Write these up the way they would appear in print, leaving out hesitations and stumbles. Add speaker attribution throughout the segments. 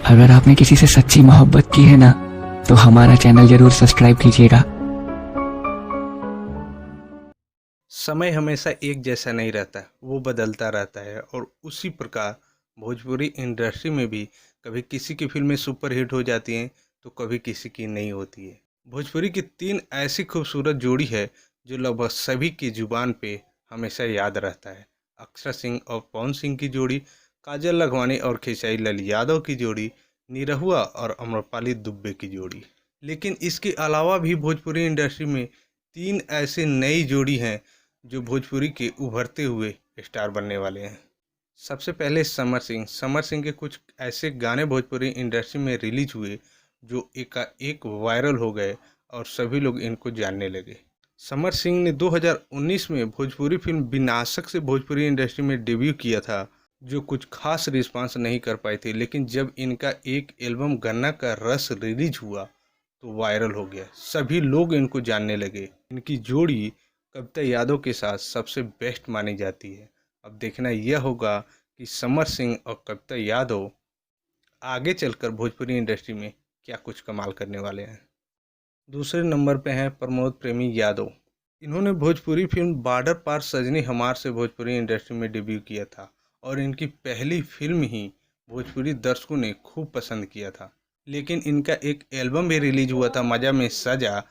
Speaker 1: अगर आपने किसी से सच्ची मोहब्बत की है ना, तो हमारा चैनल जरूर सब्सक्राइब कीजिएगा।
Speaker 2: समय हमेशा एक जैसा नहीं रहता, वो बदलता रहता है। और उसी प्रकार भोजपुरी इंडस्ट्री में भी कभी किसी की फिल्में सुपरहिट हो जाती हैं तो कभी किसी की नहीं होती है। भोजपुरी की तीन ऐसी खूबसूरत जोड़ी है जो लगभग सभी की जुबान पे हमेशा याद रहता है। अक्षरा सिंह और पवन सिंह की जोड़ी, काजल लखवानी और खेसारी लाल यादव की जोड़ी, निरहुआ और अम्रपाली दुबे की जोड़ी। लेकिन इसके अलावा भी भोजपुरी इंडस्ट्री में तीन ऐसे नई जोड़ी हैं जो भोजपुरी के उभरते हुए स्टार बनने वाले हैं। सबसे पहले समर सिंह। समर सिंह के कुछ ऐसे गाने भोजपुरी इंडस्ट्री में रिलीज हुए जो एकाएक वायरल हो गए और सभी लोग इनको जानने लगे। समर सिंह ने 2019 में भोजपुरी फिल्म विनाशक से भोजपुरी इंडस्ट्री में डेब्यू किया था, जो कुछ खास रिस्पांस नहीं कर पाई थी। लेकिन जब इनका एक एल्बम गन्ना का रस रिलीज हुआ तो वायरल हो गया, सभी लोग इनको जानने लगे। इनकी जोड़ी कविता यादव के साथ सबसे बेस्ट मानी जाती है। अब देखना यह होगा कि समर सिंह और कविता यादव आगे चलकर भोजपुरी इंडस्ट्री में क्या कुछ कमाल करने वाले हैं। दूसरे नंबर पे हैं प्रमोद प्रेमी यादव। इन्होंने भोजपुरी फिल्म बॉर्डर पार सजनी हमार से भोजपुरी इंडस्ट्री में डेब्यू किया था और इनकी पहली फिल्म ही भोजपुरी दर्शकों ने खूब पसंद किया था। लेकिन इनका एक एल्बम भी रिलीज हुआ था, मजा में सजा,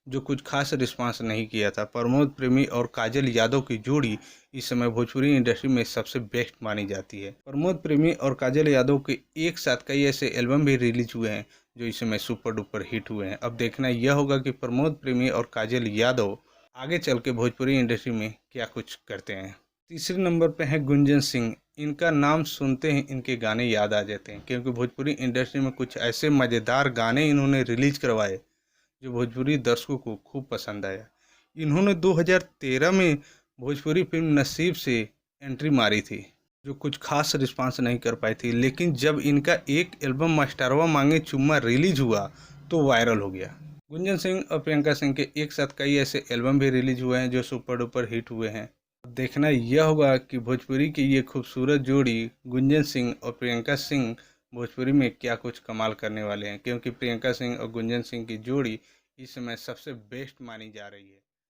Speaker 2: जो कुछ खास रिस्पांस नहीं किया था। प्रमोद प्रेमी और काजल यादव की जोड़ी इस समय भोजपुरी इंडस्ट्री में सबसे बेस्ट मानी जाती है। प्रमोद प्रेमी और काजल यादव के एक साथ कई ऐसे एल्बम भी रिलीज हुए हैं जो इस समय सुपर डुपर हिट हुए हैं। अब देखना यह होगा कि प्रमोद प्रेमी और काजल यादव आगे चल के भोजपुरी इंडस्ट्री में क्या कुछ करते हैं। तीसरे नंबर पे है गुंजन सिंह। इनका नाम सुनते ही इनके गाने याद आ जाते हैं, क्योंकि भोजपुरी इंडस्ट्री में कुछ ऐसे मज़ेदार गाने इन्होंने रिलीज करवाए जो भोजपुरी दर्शकों को खूब पसंद आया। इन्होंने 2013 में भोजपुरी फिल्म नसीब से एंट्री मारी थी, जो कुछ खास रिस्पांस नहीं कर पाई थी। लेकिन जब इनका एक एल्बम मास्टरवा मांगे चुम्मा रिलीज हुआ तो वायरल हो गया। गुंजन सिंह और प्रियंका सिंह के एक साथ कई ऐसे एल्बम भी रिलीज हुए हैं जो सुपर डुपर हिट हुए हैं। अब देखना यह होगा कि भोजपुरी की ये खूबसूरत जोड़ी गुंजन सिंह और प्रियंका सिंह भोजपुरी में क्या कुछ कमाल करने वाले हैं, क्योंकि प्रियंका सिंह और गुंजन सिंह की जोड़ी इस समय सबसे बेस्ट मानी जा रही है।